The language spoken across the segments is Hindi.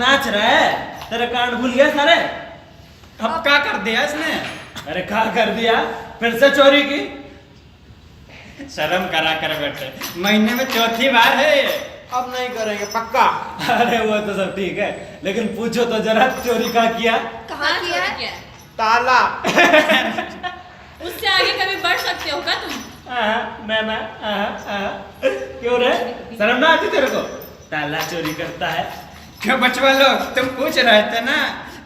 नाच रहा है, तेरे कान भूल गया सारे। अब क्या कर दिया इसने? अरे क्या कर दिया, फिर से चोरी की। शर्म करा कर बेटे, महीने में चौथी बार है ये। अब नहीं करेंगे पक्का। अरे वो तो सब ठीक है, लेकिन पूछो तो जरा चोरी का किया। कहाँ किया है? ताला। उससे आगे कभी बढ़ सकते हो क्या तुम? मैं क्यों रे, शर्म ना आती तेरे को? ताला चोरी करता है। क्यों बचवा लोग, तुम पूछ रहे थे ना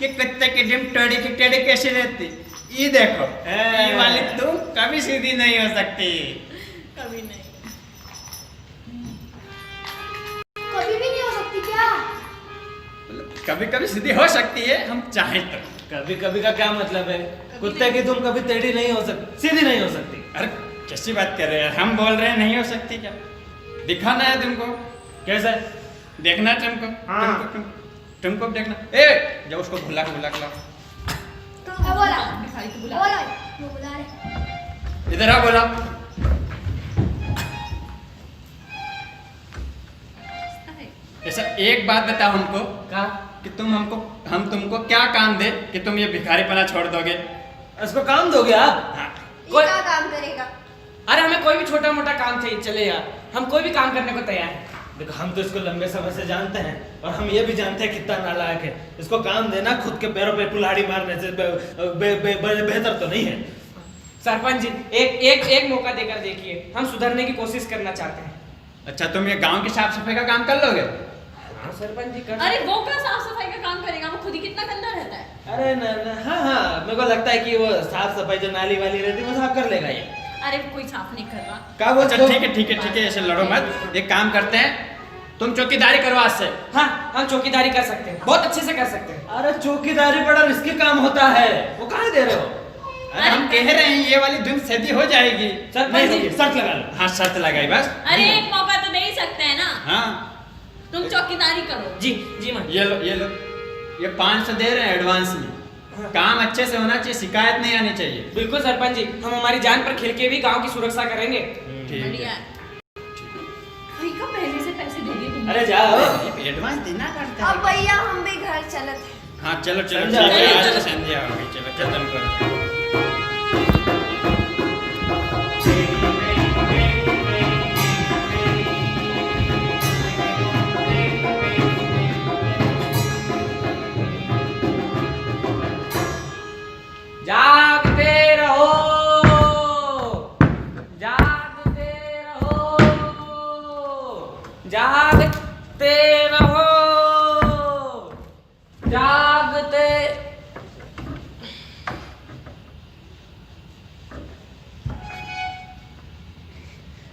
कि कुत्ते की डिम टेढ़ी की टेढ़ी कैसी रहती? ये देखो, ये वाली तुम कभी सीधी नहीं हो सकती। कभी नहीं। कभी भी नहीं हो सकती क्या? कभी कभी सीधी हो सकती है, हम चाहें तो। कभी कभी का क्या मतलब है? कुत्ते की तुम कभी टेढ़ी नहीं हो सकती, सीधी नहीं हो सकती। अरे कैसी बात कर रहे हैं, हम बोल रहे हैं नहीं हो सकती क्या? दिखाना है तुमको, कैसे? देखना है तुमको। हाँ। तुमको देखना। ए जाओ उसको बुला के लाओ। बोला भिखारी को बुला। बोला वो बुला रहे। इधर आ, बोला। ऐसा एक बात बताओ हमको क्या? कि हम तुमको क्या काम दे कि तुम ये भिखारीपना छोड़ दोगे? इसको काम दोगे आप? हाँ। ये क्या काम करेगा? अरे हमें कोई भी छोटा मोटा काम चाहिए चलेगा, हम कोई भी काम करने को तैयार हैं। देखो हम तो इसको लंबे समय से जानते हैं, और हम ये भी जानते हैं कितना नालायक है। इसको काम देना खुद के पैरों पे कुल्हाड़ी मारने से बेहतर तो नहीं है। सरपंच जी एक मौका देकर देखिए, हम सुधरने की कोशिश करना चाहते हैं। अच्छा, तुम ये गांव की साफ सफाई का काम कर लोगे? हाँ सरपंच जी कर। अरे वो क्या साफ सफाई का काम करेगा, वो खुद ही कितना गंदा रहता है। अरे न, हाँ, मेरे को लगता है कि वो साफ सफाई जो नाली वाली रहती है वो साफ कर लेगा ये। अरे वो कोई साफ नहीं कर रहा। क्या वो? अच्छा ठीक है, ऐसे लड़ो मत। एक काम करते हैं, तुम चौकीदारी करो आज से। हाँ हम चौकीदारी कर सकते हैं, बहुत अच्छे से कर सकते हैं। अरे चौकीदारी बड़ा रिस्की काम होता है, वो कहाँ दे रहे हो? अरे हम कह रहे हैं ये वाली धुन सीधी हो जाएगी। नहीं होगी, शर्त लगा लो। हाँ शर्त लगाई बस। अरे एक मौका तो दे ही सकते हैं ना। हाँ तुम चौकीदारी करो। जी मैम। ये लो ये 500 दे रहे हैं एडवांस में। काम अच्छे से होना चाहिए, शिकायत नहीं आनी चाहिए। बिल्कुल सरपंच जी, हम हमारी जान पर खेल के भी गांव की सुरक्षा करेंगे। ठीक बढ़िया है। है। भैया पहले से पैसे दे दिए तुमने। अरे जाओ। एडवांस देना पड़ता अब भैया हम भी घर चलते हैं। हाँ चलो संध्या ठीक है, हो गई। आज संध्या हो गई, चलो खत्म करो। जागते रहो, जागते रहो, जागते रहो, जागते।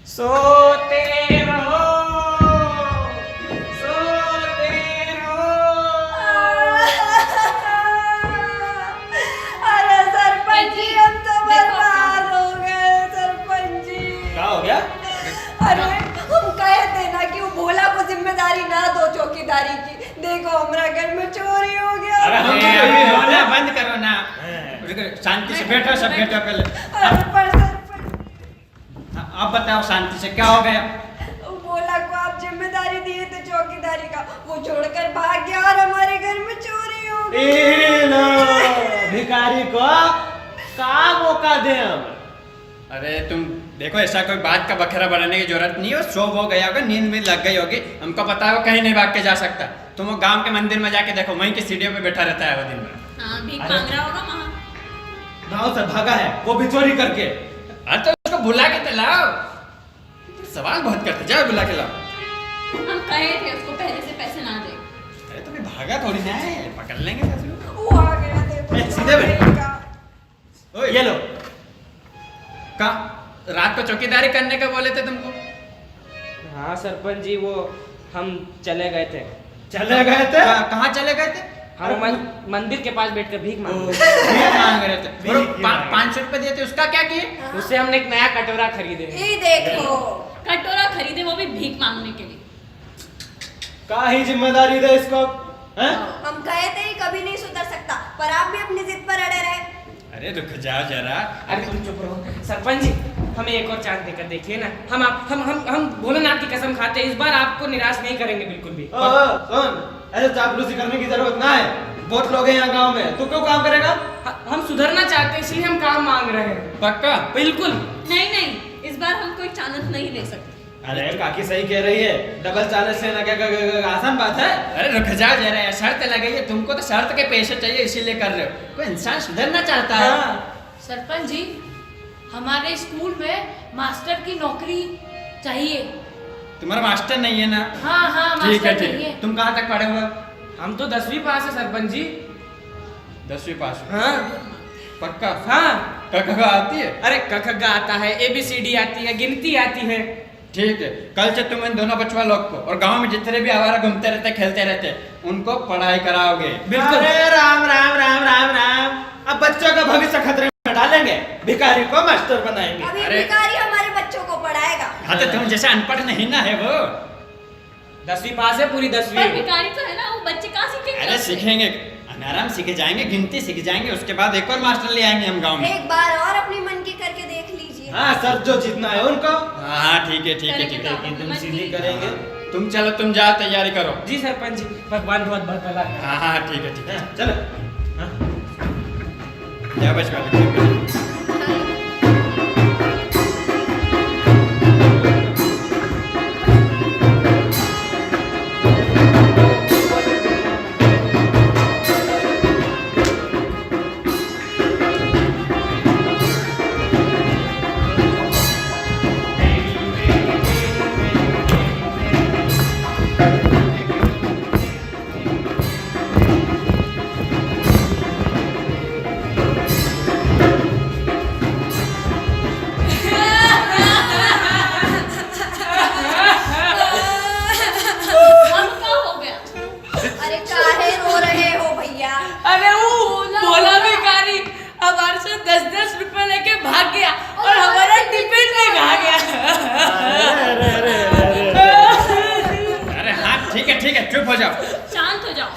सोते रहो, सोते रहो। अरे सरपंच जी हम तो बर्बाद हो गए सरपंच जी। क्या हो गया? अरे हम कहे थे ना कि वो भोला को जिम्मेदारी ना दो चौकीदारी की। देखो हमारा घर में चोरी हो गया। अरे हम ए, तो अभी कभी रोना बंद करो ना। हाँ। रुको, शांति से बैठो, सब बैठो पहले। अरे पर सरपंच हाँ, अब बताओ शांति से क्या हो गया? वो भोला को आप जिम्मेदारी दिए थे चौकीदारी का, वो छोड़कर भाग गया और हमारे घर में चोरी हो गई। ए लो, भिखारी को का मौका दे हम। अरे तुम देखो, ऐसा कोई बात का बखेरा बनाने की जरूरत नहीं है। वो सो हो गया होगा, नींद में लग गई होगी, हमको पता है वो कहीं नहीं भाग के जा सकता। तुम वो गांव के मंदिर में जाके देखो, वहीं की सीढ़ियों पे बैठा रहता है वो दिन भर। हाँ भीख अरे। मांग रहा होगा वहाँ। गाँव से भागा है, वो भी चोरी करके। अरे तो उसको बुला के तो लाओ। सवाल बहुत करते, जाओ बुला के लाओ। हम कहे थे उसको पहले से पैसे ना दे। अरे तुम्हें भागा थोड़ी ना है, पकड़ लेंगे पैसे को। वो आ गया देखो। ए, सीधे बैठ। ओए, ये लो। का रात को चौकीदारी करने का बोले थे तुमको? हाँ सरपंच जी, वो हम चले गए थे। चले गए थे? कहाँ चले गए थे? हम मंदिर के पास बैठकर भीख मांग रहे भीख मांग रहे थे। भीख ही मांग रहे। 500 रुपए दिए थे, उसका क्या किए? थे। उससे हमने एक नया कटोरा खरीदे। ये देखो कटोरा खरीदे, वो भी भीख मांगने के लिए। का ही जिम्मेदारी दे इसको? हैं? हम कहे थे ही कभी नहीं सुधर सकता, पर आप भी अपनी जिद पर अड़े रहे। अरे रुक जाओ जरा। अरे तुम चुप रहो सरपंच जी, हमें एक और चांस देकर देखिए ना। हम भोलेनाथ की कसम खाते हैं, इस बार आपको निराश नहीं करेंगे बिल्कुल भी। सुन, ऐसे चापलूसी करने की जरूरत ना है, बहुत लोग हैं यहाँ गांव में, तू क्यों काम करेगा? हम सुधरना चाहते हैं इसलिए हम काम मांग रहे हैं। पक्का? बिल्कुल। नहीं नहीं, इस बार हम कोई चांस नहीं ले सकते। अरे काकी सही कह रही है, डबल चांस लेना क्या आसान बात है? अरे रुक जाओ जरा, शर्त लगाई है, तुमको तो शर्त के पैसे चाहिए इसीलिए कर रहे हो। कोई इंसान सुधरना चाहता है। सरपंच जी, हमारे स्कूल में मास्टर की नौकरी चाहिए। तुम्हारा मास्टर नहीं है ना? हाँ हाँ, ठीक है मास्टर ठीक नहीं है। है। तुम कहाँ तक पढ़े हुए? हम तो 10वीं पास है सरपंच जी। 10वीं पास। हाँ पक्का? हाँ। कखगा आती है? अरे कखगा आता है, ABCD आती है, गिनती आती है। ठीक है, कल से तुम इन दोनों बचवा लोग को और गांव में जितने भी आवारा घूमते रहते खेलते रहते उनको पढ़ाई कराओगे। बिल्कुल। अरे राम राम राम राम राम, अब बच्चों का भविष्य खतरे में डालेंगे, भिखारी को मास्टर बनाएंगे। अभी अरे- भिखारी हमारे बच्चों को पढ़ाएगा। हाँ तो तुम जैसे अनपढ़ नहीं ना है वो। 10वीं पास है, पूरी 10वीं। पर भिखारी तो है ना, वो बच्चे कहाँ सीखेंगे? अरे उससे? सीखेंगे, आराम सीख जाएंगे, गिनती सीख जाएंगे, उसके बाद एक और मास्टर ले आएंगे हम गांव में। एक बार और अपनी मन की करके देख लीजिए। हाँ सर, जो जीतना है उनको। हाँ ठीक है ठीक है ठीक है। एकदम सीधी करेंगे। तुम चलो, तुम जाओ तैयारी करो। जी सरपंच जी, भगवान बहुत बहुत भला करे। हाँ हाँ ठीक है ठीक है। हाँ, चलो। हाँ। जाओ बचवा लोग। अब क्या हो गया? अरे काहे रो रहे हो भैया? अरे वो भोला भिखारी हमारे से 10-10 रुपए लेके भाग गया और हमारा टिफिन में खा गया। अरे हाँ ठीक है, चुप हो जाओ, शांत हो जाओ।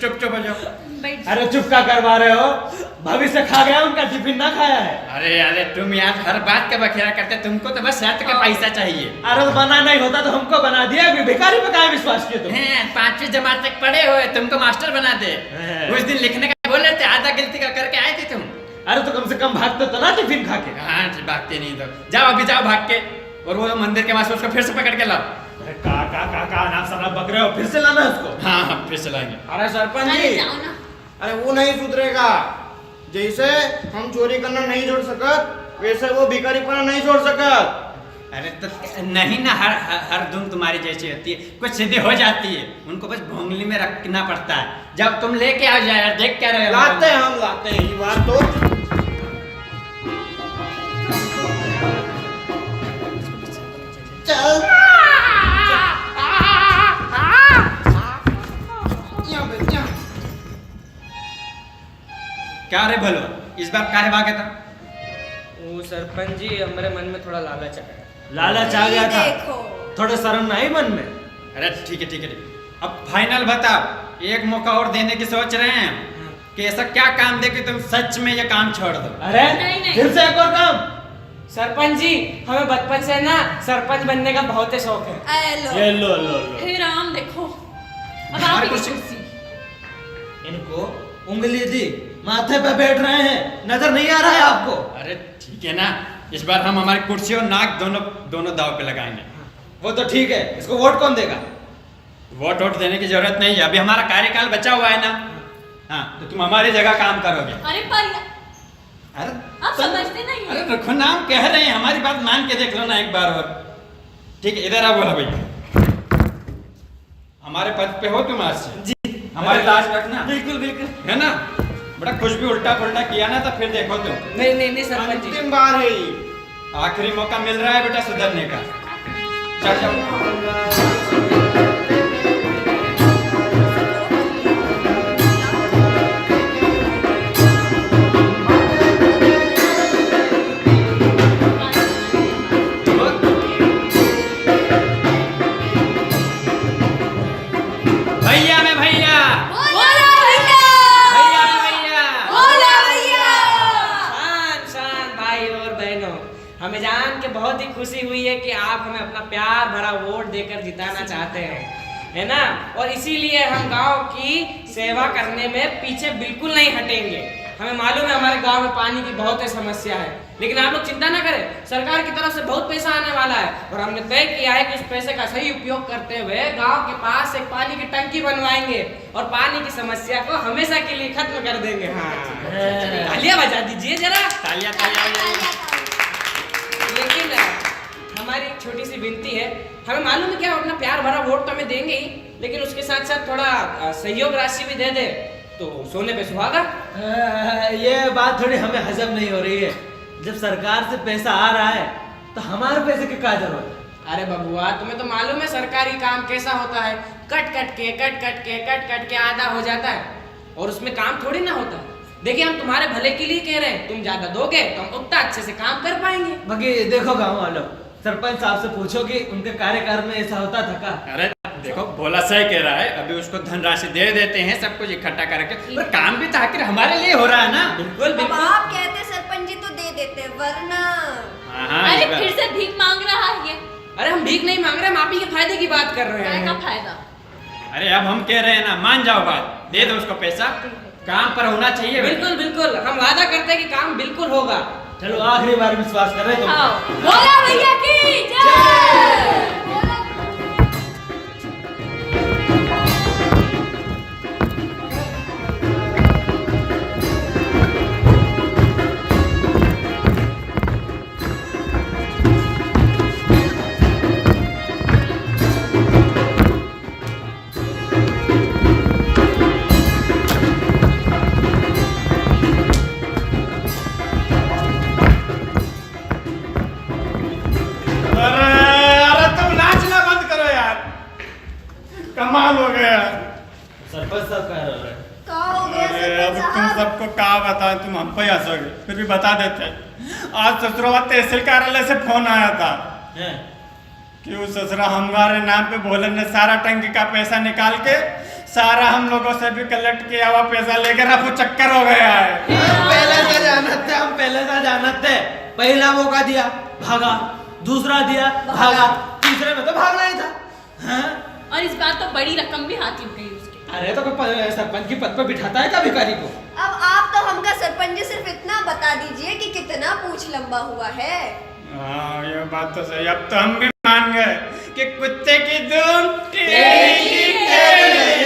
चुप हो जाओ। बैठ। अरे चुप क्या करवा रहे हो? भविष्य खा गया, उनका टिफिन ना खाया है। अरे तुम यार हर बात का बखेड़ा करते, तुमको तो बस शर्त का पैसा चाहिए। अरे तो बना नहीं होता तो हमको बना दिया, अभी भिखारी पे क्या विश्वास किए तुम? 5वीं जमात तक पढ़े हुए, तुमको मास्टर बना दे। हैं। उस दिन लिखने का बोल रहे थे, आधा गिनती का करके आए थे तुम। अरे तो कम से कम भागते तो ना टिफिन खा के। हाँ भागते नहीं तो जाओ, अभी जाओ भाग के, और वो मंदिर के मास्टर उसको फिर से पकड़ के लाओ। अरे का नाम सब बक रहे हो, फिर से लाना है उसको। हाँ फिर से लाएंगे। अरे सरपंच अरे जी, जाओ ना। अरे वो नहीं सुधरेगा। जैसे हम चोरी करना नहीं छोड़ सकत, वैसे वो भिखारीपना नहीं छोड़ सकत। अरे तो नहीं ना, हर धुन तुम्हारी जैसी होती है, कुछ सीधी हो जाती है, उनको बस भोंगली में रखना पड़ता है। जब तुम लेके आ जाए यार, देख क्या रहे हो? लाते हैं हम, लाते हैं ये बात तो। चल क्या रे भलो, इस बार काहे भागे था? वो सरपंच जी, हमारे मन में थोड़ा लालच आ गया। लालच आ गया था, देखो थोड़ा शर्म नहीं मन में? अरे ठीक है ठीक है, अब फाइनल बताओ, एक मौका और देने की सोच रहे हैं कि ऐसा क्या काम दे कि तुम सच में ये काम छोड़ दो। अरे नहीं। फिर से एक और काम। सरपंच जी, हमें बचपन से ना सरपंच बनने का बहुत ही शौक है। ये लो लो लो, हे राम, देखो अब हमारी आपकी कुर्सी- कुर्सी। इनको उंगली दी, माथे पे बैठ रहे हैं, नजर नहीं आ रहा है आपको? अरे ठीक है ना, इस बार हम हमारी कुर्सी और नाक दोनों दाव पे लगाएंगे। वो तो ठीक है, इसको वोट कौन देगा? वोट देने की जरूरत नहीं है, अभी हमारा कार्यकाल बचा हुआ है ना। हाँ तो तुम हमारी जगह काम करोगे। अरे पर अरे आप समझते नहीं अरे हैं। रखो ना, हम कह रहे हैं, हमारी बात मान के देख लो ना एक बार और। ठीक है, इधर आओ बोला भैया, हमारे पद पे हो तुम आज से जी, हमारी लाज रखना। बिल्कुल बिल्कुल। है ना? बड़ा कुछ भी उल्टा पुल्टा किया ना तो फिर देखो तुम। नहीं सरपंच जी। अंतिम बार है ये। आखिरी मौका मिल रहा है बेटा सुधरने का। चल जाओ। भैया में भैया, बोला भैया, भैया में भैया। बोला भैया। शान भाई और बहनों, हमें जान के बहुत ही खुशी हुई है कि आप हमें अपना प्यार भरा वोट देकर जिताना चाहते हैं। है ना। और इसीलिए हम गांव की सेवा करने में पीछे बिल्कुल नहीं हटेंगे। हमें मालूम है हमारे गांव में पानी की बहुत समस्या है, लेकिन आप लोग चिंता ना करें, सरकार की तरफ से बहुत पैसा आने वाला है और हमने तय किया है कि उस पैसे का सही उपयोग करते हुए गांव के पास एक पानी की टंकी बनवाएंगे और पानी की समस्या को हमेशा के लिए खत्म कर देंगे। हाँ, तालियां बजा दीजिए जरा। तालियां तालियां। लेकिन हमारी एक छोटी सी विनती है, हमें मालूम है कि आप अपना प्यार भरा वोट तो हमें देंगे ही, लेकिन उसके साथ साथ थोड़ा सहयोग राशि भी दे दे तो सोने पे सुहागा। ये बात थोड़ी हमें हजम नहीं हो रही है। जब सरकार से पैसा आ रहा है तो हमारे पैसे की क्या जरूरत है? अरे बबुआ, तुम्हें तो मालूम है सरकारी काम कैसा होता है, कट कट के आधा हो जाता है और उसमें काम थोड़ी ना होता है। देखिए हम तुम्हारे भले के लिए कह रहे हैं, तुम ज्यादा दोगे तो हम उतना अच्छे से काम कर पाएंगे। बाकी देखो गाँव वालों, सरपंच साहब से पूछो कि उनके कार्यकाल में ऐसा होता था क्या? अरे देखो भोला सही कह रहा है, अभी उसको धनराशि दे देते हैं सब कुछ इकट्ठा करके, पर काम भी तो आखिर हमारे लिए हो रहा है ना। बिल्कुल अब बिल्कुल। आप कहते सरपंच जी तो दे देते, वरना हाँ, अरे ये बात- फिर से भीख मांग रहा है ये। अरे हम भीख नहीं मांग रहे, हम आप ही के फायदे की बात कर रहे काय का हैं। फायदा? अरे अब हम कह रहे हैं ना, मान जाओ बात, दे दो उसको पैसा, काम पर होना चाहिए। बिल्कुल बिल्कुल, हम वादा करते हैं कि काम बिल्कुल होगा। चलो आखिरी बार विश्वास कर रहे तुम। हाँ, भोला भैया की जय। अरे तुम नाचना बंद करो यार, कमाल हो गया। सरपंच साहब कह रहे हैं। का हो गया अरे अब सरपंच तुम साहब? सबको क्या बताएं, तुम हम पे हंसोगे, फिर भी बता देते हैं। आज ससुरवा तहसील कार्यालय से फोन आया था हैं? कि उस ससुरा हमारे नाम पे भोलन ने सारा टंकी का पैसा निकाल के सारा हम लोगों से भी कलेक्ट किया हुआ पैसा लेकर रफू चक्कर हो गया है। हम पहले से जानते थे। पहला मौका दिया भागा, दूसरा दिया भागा, तीसरे में तो भागना ही था। हाँ? और इस बार तो बड़ी रकम भी हाथ लग गई उसकी। अरे तो कोई सरपंच की पद पे बिठाता है क्या भिखारी को? अब आप तो हमका सरपंच जी सिर्फ इतना बता दीजिए कि कितना पूछ लंबा हुआ है। हाँ ये बात तो सही, अब तो हम भी मान गए कि कुत्ते की धूम टेढ़ी की टेढ़ी।